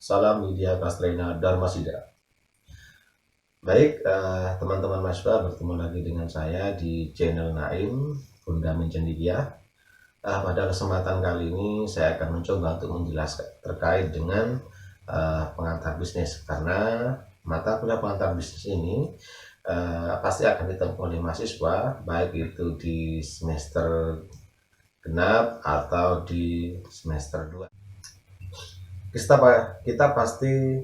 Salam Widya Kastrena Dharmasida. Baik, teman-teman mahasiswa, bertemu lagi dengan saya di channel Naim Fundamen Cendikia. Pada kesempatan kali ini saya akan mencoba untuk menjelaskan terkait dengan pengantar bisnis, karena mata kuliah pengantar bisnis ini pasti akan ditempuh oleh mahasiswa, baik itu di semester genap atau di semester 2. Kita pasti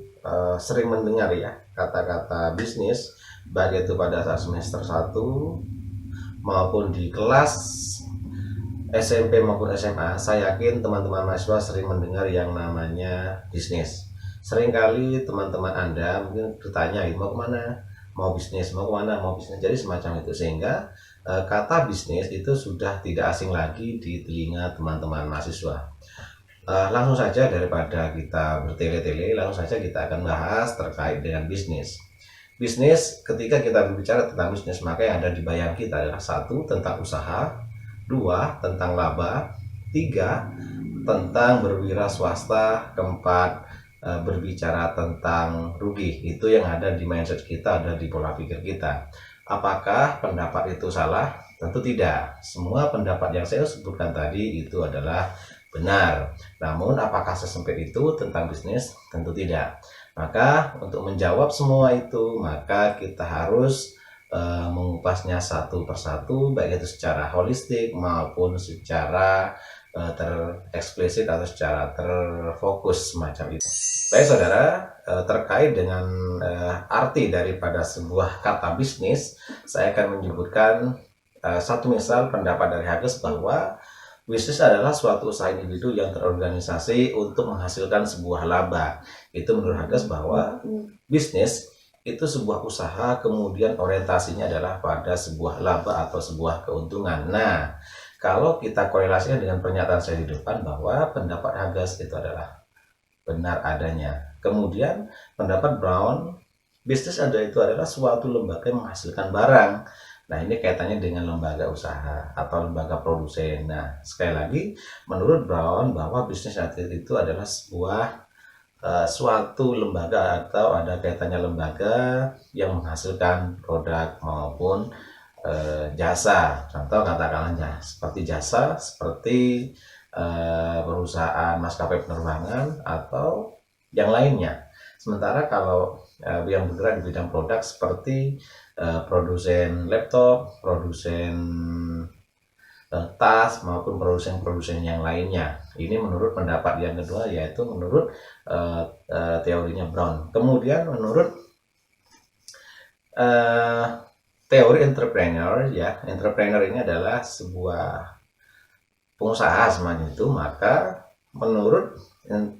sering mendengar ya kata-kata bisnis, baik itu pada saat semester 1 maupun di kelas SMP maupun SMA. Saya yakin teman-teman mahasiswa sering mendengar yang namanya bisnis. Seringkali teman-teman Anda mungkin bertanya, mau kemana? Mau bisnis, mau kemana? Mau bisnis. Jadi semacam itu, sehingga kata bisnis itu sudah tidak asing lagi di telinga teman-teman mahasiswa. Langsung saja, daripada kita bertele-tele, langsung saja kita akan bahas terkait dengan bisnis. Bisnis, ketika kita berbicara tentang bisnis, maka yang ada di bayang kita adalah 1, tentang usaha, 2, tentang laba, 3, tentang berwira swasta, 4, berbicara tentang rugi. Itu yang ada di mindset kita, ada di pola pikir kita. Apakah pendapat itu salah? Tentu tidak. Semua pendapat yang saya sebutkan tadi itu adalah benar. Namun apakah sesempit itu tentang bisnis? Tentu tidak. Maka untuk menjawab semua itu, maka kita harus mengupasnya satu persatu, baik itu secara holistik maupun secara tereksplisit atau secara terfokus semacam itu. Baik saudara, terkait dengan arti daripada sebuah kata bisnis, saya akan menyebutkan satu misal pendapat dari Hages bahwa bisnis adalah suatu usaha individu yang terorganisasi untuk menghasilkan sebuah laba. Itu menurut Hages bahwa bisnis itu sebuah usaha, kemudian orientasinya adalah pada sebuah laba atau sebuah keuntungan. Nah, kalau kita korelasikan dengan pernyataan saya di depan bahwa pendapat Hages itu adalah benar adanya. Kemudian pendapat Brown, bisnis itu adalah suatu lembaga yang menghasilkan barang. Nah, ini kaitannya dengan lembaga usaha atau lembaga produsen. Nah, sekali lagi, menurut Brown bahwa bisnis itu adalah sebuah suatu lembaga atau ada kaitannya lembaga yang menghasilkan produk maupun jasa. Contoh katakanlah seperti jasa, seperti perusahaan maskapai penerbangan atau yang lainnya. Sementara kalau yang bergerak di bidang produk seperti produsen laptop, produsen tas maupun produsen-produsen yang lainnya. Ini menurut pendapat yang kedua, yaitu menurut teorinya Brown. Kemudian menurut teori entrepreneur, ya, entrepreneur ini adalah sebuah pengusaha semuanya itu. Maka menurut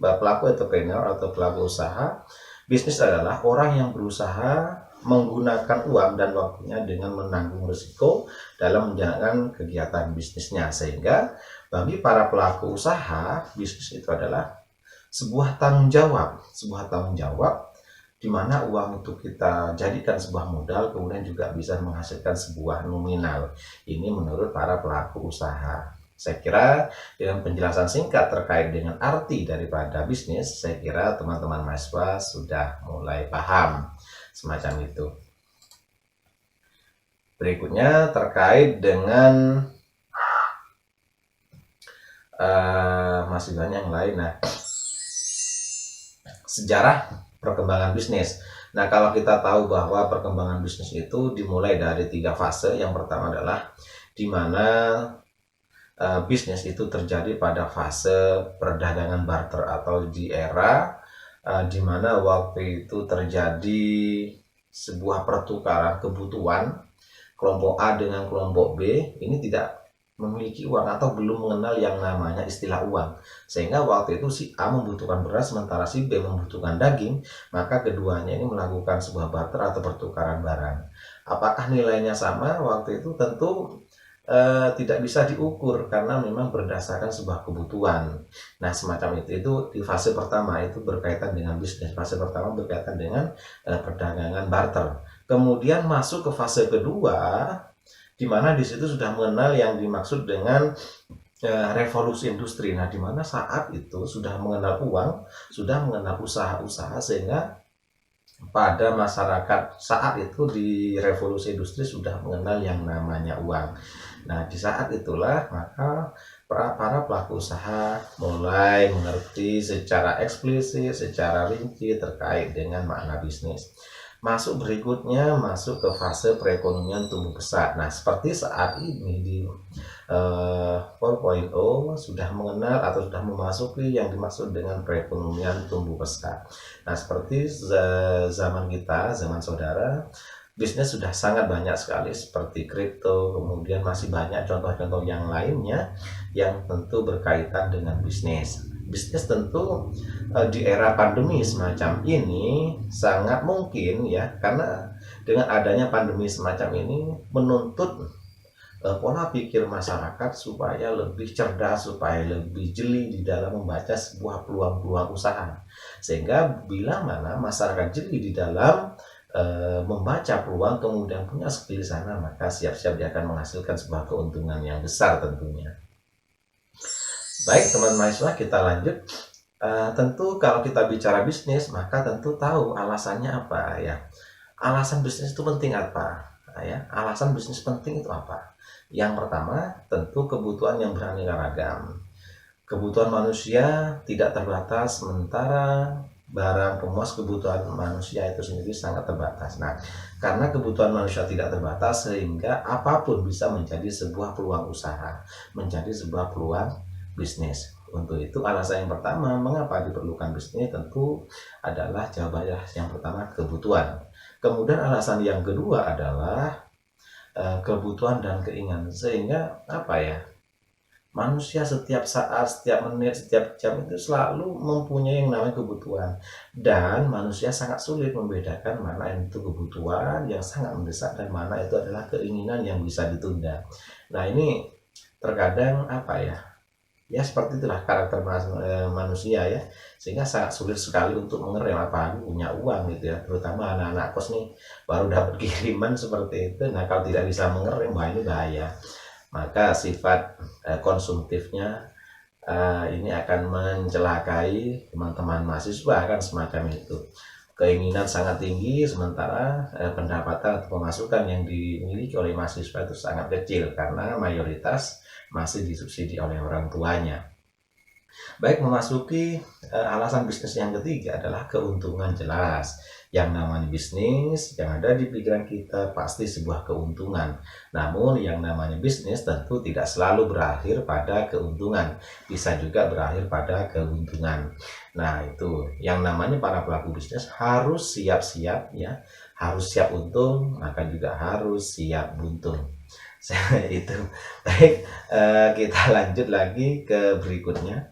pelaku entrepreneur atau pelaku usaha, bisnis adalah orang yang berusaha menggunakan uang dan waktunya dengan menanggung risiko dalam menjalankan kegiatan bisnisnya. Sehingga bagi para pelaku usaha, bisnis itu adalah sebuah tanggung jawab di mana uang itu kita jadikan sebuah modal, kemudian juga bisa menghasilkan sebuah nominal. Ini menurut para pelaku usaha. Saya kira dengan penjelasan singkat terkait dengan arti daripada bisnis, saya kira teman-teman mahasiswa sudah mulai paham semacam itu. Berikutnya terkait dengan masih banyak yang lain. Nah, sejarah perkembangan bisnis. Nah, kalau kita tahu bahwa perkembangan bisnis itu dimulai dari 3 fase. Yang pertama adalah di mana bisnis itu terjadi pada fase perdagangan barter atau di era di mana waktu itu terjadi sebuah pertukaran kebutuhan kelompok A dengan kelompok B ini tidak memiliki uang atau belum mengenal yang namanya istilah uang, sehingga waktu itu si A membutuhkan beras sementara si B membutuhkan daging. Maka keduanya ini melakukan sebuah barter atau pertukaran barang. Apakah nilainya sama? Waktu itu tentu tidak bisa diukur karena memang berdasarkan sebuah kebutuhan. Nah, semacam itu di fase pertama, itu berkaitan dengan bisnis. Fase pertama berkaitan dengan perdagangan barter. Kemudian masuk ke fase kedua, di mana di situ sudah mengenal yang dimaksud dengan revolusi industri. Nah, di mana saat itu sudah mengenal uang, sudah mengenal usaha-usaha, sehingga pada masyarakat saat itu di revolusi industri sudah mengenal yang namanya uang. Nah, di saat itulah maka para pelaku usaha mulai mengerti secara eksplisit, secara rinci terkait dengan makna bisnis. Masuk berikutnya, masuk ke fase perekonomian tumbuh pesat. Nah, seperti saat ini di 4.0 sudah mengenal atau sudah memasuki yang dimaksud dengan perekonomian tumbuh pesat. Nah, seperti zaman kita, zaman saudara, bisnis sudah sangat banyak sekali seperti kripto, kemudian masih banyak contoh-contoh yang lainnya yang tentu berkaitan dengan bisnis. Bisnis tentu di era pandemi semacam ini sangat mungkin ya, karena dengan adanya pandemi semacam ini menuntut pola pikir masyarakat supaya lebih cerdas, supaya lebih jeli di dalam membaca sebuah peluang-peluang usaha. Sehingga bila mana masyarakat jeli di dalam membaca peluang, kemudian punya skill sana, maka siap-siap dia akan menghasilkan sebuah keuntungan yang besar tentunya. Baik teman mahasiswa, kita lanjut. Tentu kalau kita bicara bisnis, maka tentu tahu alasannya apa ya. Alasan bisnis itu penting apa? Ya, alasan bisnis penting itu apa? Yang pertama, tentu kebutuhan yang beraneka ragam. Kebutuhan manusia tidak terbatas, sementara barang pemuas kebutuhan manusia itu sendiri sangat terbatas. Nah, karena kebutuhan manusia tidak terbatas, sehingga apapun bisa menjadi sebuah peluang usaha, menjadi sebuah peluang bisnis. Untuk itu alasan yang pertama mengapa diperlukan bisnis tentu adalah jawabannya yang pertama kebutuhan. Kemudian alasan yang kedua adalah kebutuhan dan keinginan, sehingga apa ya, manusia setiap saat, setiap menit, setiap jam itu selalu mempunyai yang namanya kebutuhan, dan manusia sangat sulit membedakan mana itu kebutuhan yang sangat mendesak dan mana itu adalah keinginan yang bisa ditunda. Nah, ini terkadang apa ya, ya seperti itulah karakter manusia ya, sehingga sangat sulit sekali untuk mengerem, apalagi punya uang gitu ya, terutama anak-anak kos nih baru dapat kiriman seperti itu. Nah, kalau tidak bisa mengerem, wah ini bahaya. Maka sifat konsumtifnya ini akan mencelakai teman-teman mahasiswa, kan semacam itu. Keinginan sangat tinggi, sementara pendapatan atau pemasukan yang dimiliki oleh mahasiswa itu sangat kecil karena mayoritas masih disubsidi oleh orang tuanya. Baik, memasuki alasan bisnis yang ketiga adalah keuntungan. Jelas, yang namanya bisnis yang ada di pikiran kita pasti sebuah keuntungan. Namun yang namanya bisnis tentu tidak selalu berakhir pada keuntungan, bisa juga berakhir pada keuntungan. Nah, itu yang namanya para pelaku bisnis harus siap-siap ya, harus siap untung, maka juga harus siap buntung. Itu. Baik, kita lanjut lagi ke berikutnya.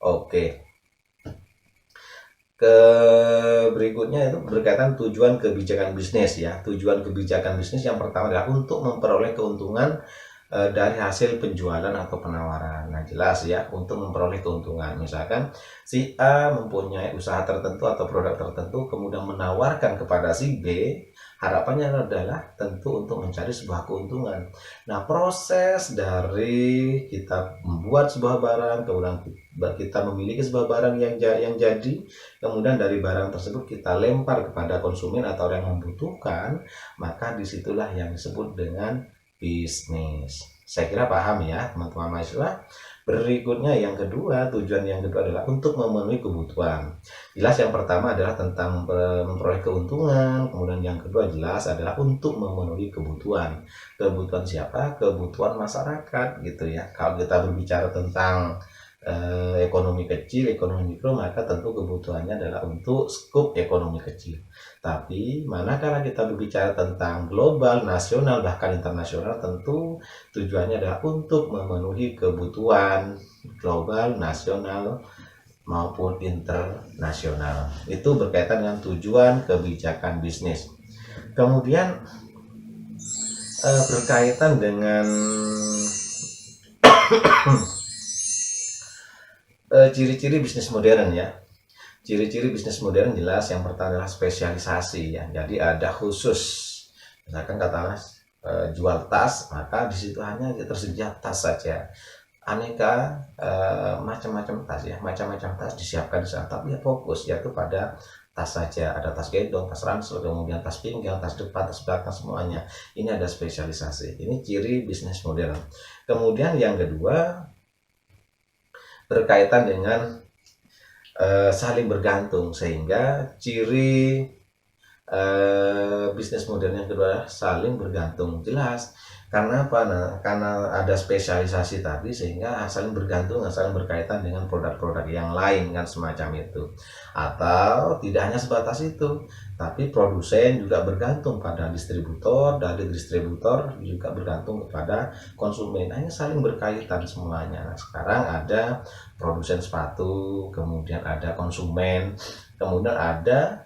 Oke, ke berikutnya itu berkaitan tujuan kebijakan bisnis ya. Tujuan kebijakan bisnis yang pertama adalah untuk memperoleh keuntungan dari hasil penjualan atau penawaran. Nah, jelas ya, untuk memperoleh keuntungan. Misalkan si A mempunyai usaha tertentu atau produk tertentu, kemudian menawarkan kepada si B, harapannya adalah tentu untuk mencari sebuah keuntungan. Nah, proses dari kita membuat sebuah barang, kemudian kita memiliki sebuah barang yang jadi, kemudian dari barang tersebut kita lempar kepada konsumen atau yang membutuhkan, maka disitulah yang disebut dengan bisnis. Saya kira paham ya teman-teman mahasiswa. Berikutnya yang kedua, tujuan yang kedua adalah untuk memenuhi kebutuhan. Jelas yang pertama adalah tentang memperoleh keuntungan, kemudian yang kedua jelas adalah untuk memenuhi kebutuhan. Kebutuhan siapa? Kebutuhan masyarakat gitu ya. Kalau kita berbicara tentang ekonomi kecil, ekonomi mikro, maka tentu kebutuhannya adalah untuk skup ekonomi kecil. Tapi manakala kita berbicara tentang global, nasional, bahkan internasional, tentu tujuannya adalah untuk memenuhi kebutuhan global, nasional, maupun internasional. Itu berkaitan dengan tujuan kebijakan bisnis. Kemudian berkaitan dengan ciri-ciri bisnis modern ya. Ciri-ciri bisnis modern jelas yang pertama adalah spesialisasi ya. Jadi ada khusus. Misalkan katakanlah jual tas, maka di situ hanya tersedia tas saja. Aneka macam-macam tas ya, macam-macam tas disiapkan di sana, tapi ya fokus yaitu pada tas saja. Ada tas gendong, tas ransel, kemudian tas pinggang, tas depan, tas belakang, semuanya. Ini ada spesialisasi. Ini ciri bisnis modern. Kemudian yang kedua berkaitan dengan saling bergantung, sehingga ciri bisnis modern yang kedua saling bergantung. Jelas karena apa? Nah, karena ada spesialisasi tadi, sehingga saling bergantung, saling berkaitan dengan produk-produk yang lain kan, semacam itu. Atau tidak hanya sebatas itu, tapi produsen juga bergantung pada distributor, dari distributor juga bergantung kepada konsumen. Hanya saling berkaitan semuanya. Nah, sekarang ada produsen sepatu, kemudian ada konsumen, kemudian ada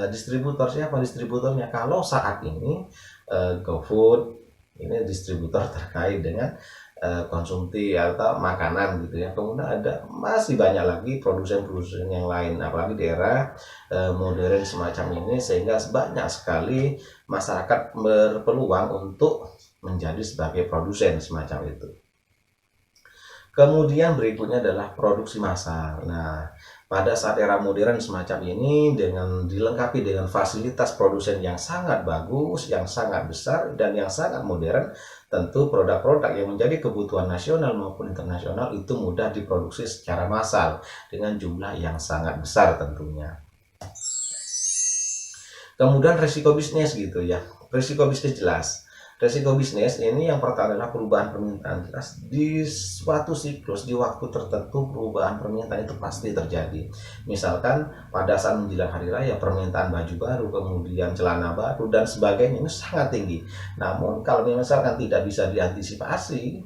distributor. Siapa distributornya? Kalau saat ini GoFood ini distributor terkait dengan konsumsi atau makanan gitu ya. Kemudian ada masih banyak lagi produsen-produsen yang lain, apalagi di era modern semacam ini, sehingga banyak sekali masyarakat berpeluang untuk menjadi sebagai produsen semacam itu. Kemudian berikutnya adalah produksi massal. Nah, pada saat era modern semacam ini, dengan dilengkapi dengan fasilitas produsen yang sangat bagus, yang sangat besar, dan yang sangat modern, tentu produk-produk yang menjadi kebutuhan nasional maupun internasional itu mudah diproduksi secara massal dengan jumlah yang sangat besar tentunya. Kemudian resiko bisnis gitu ya. Resiko bisnis jelas. Resiko bisnis ini yang pertama adalah perubahan permintaan. Jelas di suatu siklus, di waktu tertentu perubahan permintaan itu pasti terjadi. Misalkan pada saat menjelang hari raya, permintaan baju baru, kemudian celana baru dan sebagainya ini sangat tinggi. Namun kalau misalkan tidak bisa diantisipasi,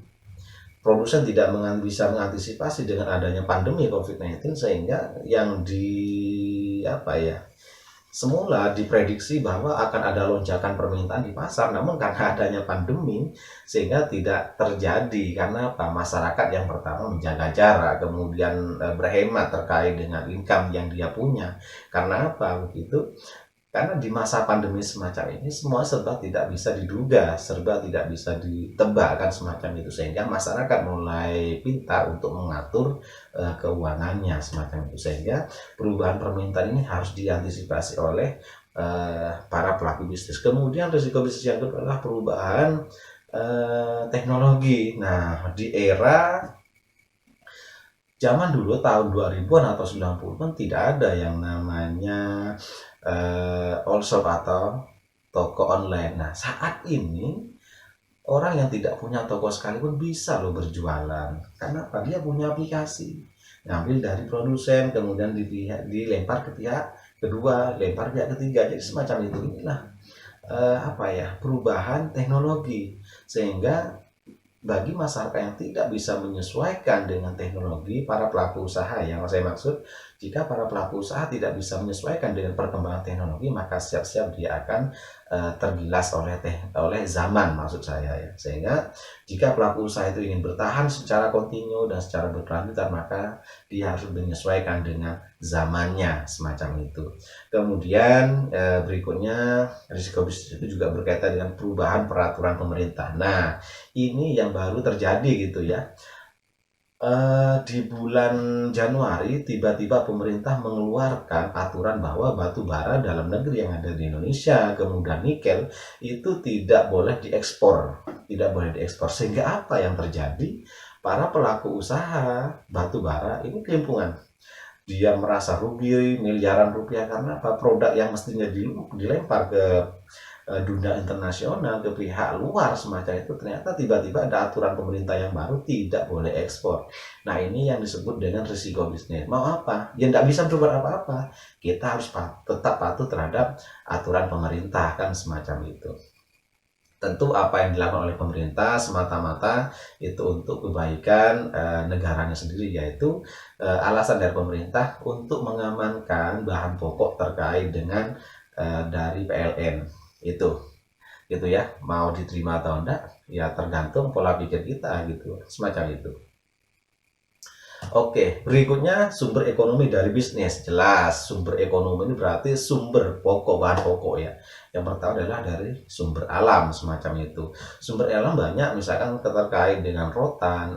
produsen tidak bisa mengantisipasi dengan adanya pandemi COVID-19, sehingga yang semula diprediksi bahwa akan ada lonjakan permintaan di pasar, namun karena adanya pandemi sehingga tidak terjadi. Karena apa? Masyarakat yang pertama menjaga jarak, kemudian berhemat terkait dengan income yang dia punya. Karena apa begitu? Karena di masa pandemi semacam ini semua serba tidak bisa diduga, serba tidak bisa ditebak kan, semacam itu, sehingga masyarakat mulai pintar untuk mengatur keuangannya semacam itu, sehingga perubahan permintaan ini harus diantisipasi oleh para pelaku bisnis. Kemudian risiko bisnis yang kedua adalah perubahan teknologi. Nah, di era zaman dulu tahun 2000-an atau 90-an tidak ada yang namanya all shop atau toko online. Nah, saat ini orang yang tidak punya toko sekalipun bisa loh berjualan. Karena apa? Dia punya aplikasi. Ngambil dari produsen, kemudian dilempar ke pihak kedua, lempar pihak ketiga. Jadi semacam itu. Inilah perubahan teknologi, sehingga bagi masyarakat yang tidak bisa menyesuaikan dengan teknologi, para pelaku usaha, yang saya maksud, jika para pelaku usaha tidak bisa menyesuaikan dengan perkembangan teknologi, maka siap-siap dia akan tergilas oleh zaman, maksud saya ya. Sehingga jika pelaku usaha itu ingin bertahan secara kontinu dan secara berkelanjutan, maka dia harus menyesuaikan dengan zamannya, semacam itu. Kemudian berikutnya, risiko bisnis itu juga berkaitan dengan perubahan peraturan pemerintah. Nah, ini yang baru terjadi gitu ya. Di bulan Januari tiba-tiba pemerintah mengeluarkan aturan bahwa batu bara dalam negeri yang ada di Indonesia, kemudian nikel, itu tidak boleh diekspor, sehingga apa yang terjadi? Para pelaku usaha batu bara ini kelimpungan. Dia merasa rugi miliaran rupiah karena apa? Produk yang mestinya dilempar ke dunia internasional, ke pihak luar semacam itu, ternyata tiba-tiba ada aturan pemerintah yang baru, tidak boleh ekspor. Nah, ini yang disebut dengan risiko bisnis. Mau apa? Ya tidak bisa berbuat apa-apa. Kita harus tetap patuh terhadap aturan pemerintah kan, semacam itu. Tentu apa yang dilakukan oleh pemerintah semata-mata itu untuk kebaikan negaranya sendiri, yaitu alasan dari pemerintah untuk mengamankan bahan pokok terkait dengan dari PLN itu gitu ya. Mau diterima atau enggak ya tergantung pola pikir kita gitu, semacam itu. Oke, berikutnya sumber ekonomi dari bisnis. Jelas, sumber ekonomi ini berarti sumber pokok, bahan pokok ya. Yang pertama adalah dari sumber alam, semacam itu. Sumber alam banyak, misalkan terkait dengan rotan,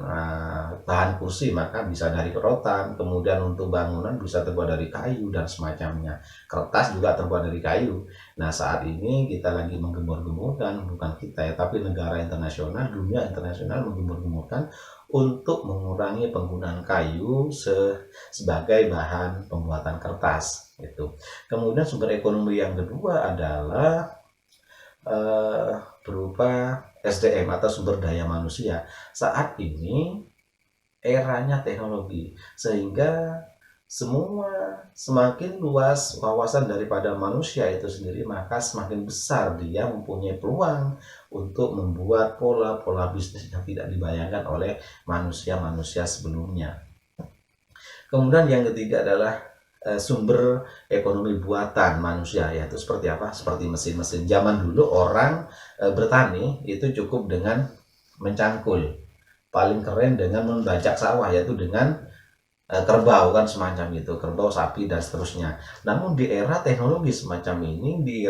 bahan kursi, maka bisa dari rotan. Kemudian untuk bangunan bisa terbuat dari kayu dan semacamnya. Kertas juga terbuat dari kayu. Nah, saat ini kita lagi menggembur-gemburkan, bukan kita ya, tapi negara internasional, dunia internasional menggembur-gemburkan untuk mengurangi penggunaan kayu sebagai bahan pembuatan kertas itu. Kemudian sumber ekonomi yang kedua adalah berupa SDM atau sumber daya manusia. Saat ini eranya teknologi, sehingga semua semakin luas wawasan daripada manusia itu sendiri, maka semakin besar dia mempunyai peluang untuk membuat pola-pola bisnis yang tidak dibayangkan oleh manusia-manusia sebelumnya. Kemudian yang ketiga adalah sumber ekonomi buatan manusia, yaitu seperti apa? Seperti mesin-mesin. Zaman dulu orang bertani itu cukup dengan mencangkul, paling keren dengan membajak sawah, yaitu dengan kerbau, kan semacam itu, kerbau, sapi dan seterusnya. Namun di era teknologi semacam ini, di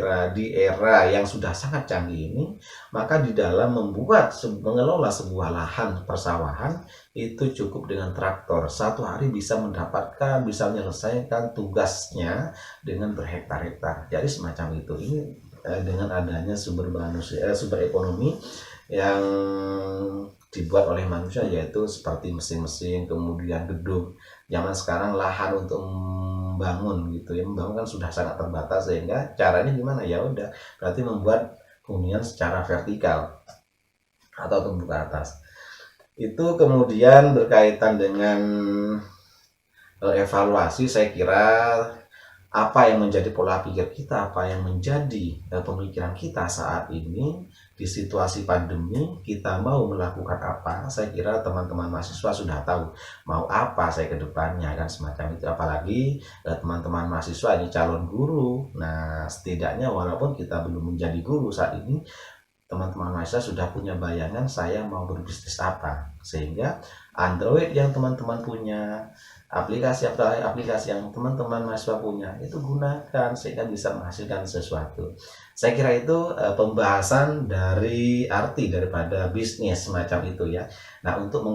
era yang sudah sangat canggih ini, maka di dalam mengelola sebuah lahan persawahan itu cukup dengan traktor. Satu hari bisa menyelesaikan tugasnya dengan berhektar-hektar. Jadi semacam itu. Ini dengan adanya sumber ekonomi yang dibuat oleh manusia, yaitu seperti mesin-mesin, kemudian gedung. Zaman sekarang lahan untuk membangun gitu ya, membangun kan sudah sangat terbatas, sehingga caranya gimana, ya udah berarti membuat hunian secara vertikal atau tumbuh ke atas. Itu kemudian berkaitan dengan evaluasi, saya kira apa yang menjadi pola pikir kita, apa yang menjadi pemikiran kita saat ini di situasi pandemi, kita mau melakukan apa. Saya kira teman-teman mahasiswa sudah tahu mau apa saya ke depannya, kan semacam itu. Apalagi teman-teman mahasiswa ini calon guru. Nah, setidaknya walaupun kita belum menjadi guru saat ini, teman-teman mahasiswa sudah punya bayangan saya mau berbisnis apa, sehingga Android yang teman-teman punya, aplikasi yang teman-teman mahasiswa punya, itu gunakan sehingga bisa menghasilkan sesuatu. Saya kira itu pembahasan dari arti daripada bisnis semacam itu ya. Nah, untuk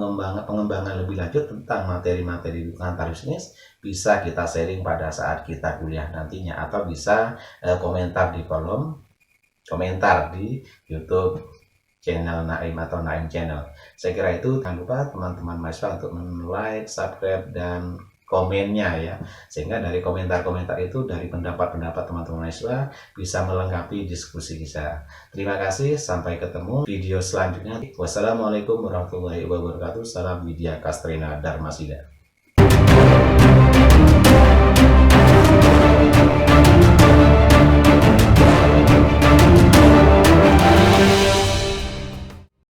pengembangan lebih lanjut tentang materi-materi antar bisnis, bisa kita sharing pada saat kita kuliah nantinya, atau bisa komentar di kolom komentar di YouTube channel Naim atau Naim Channel. Saya kira itu. Jangan lupa teman-teman mahasiswa untuk like, subscribe, dan komennya ya, sehingga dari komentar-komentar itu, dari pendapat-pendapat teman-teman mahasiswa, bisa melengkapi diskusi kita. Terima kasih, sampai ketemu video selanjutnya. Wassalamualaikum warahmatullahi wabarakatuh. Salam Widya Kastrina Dharmasida.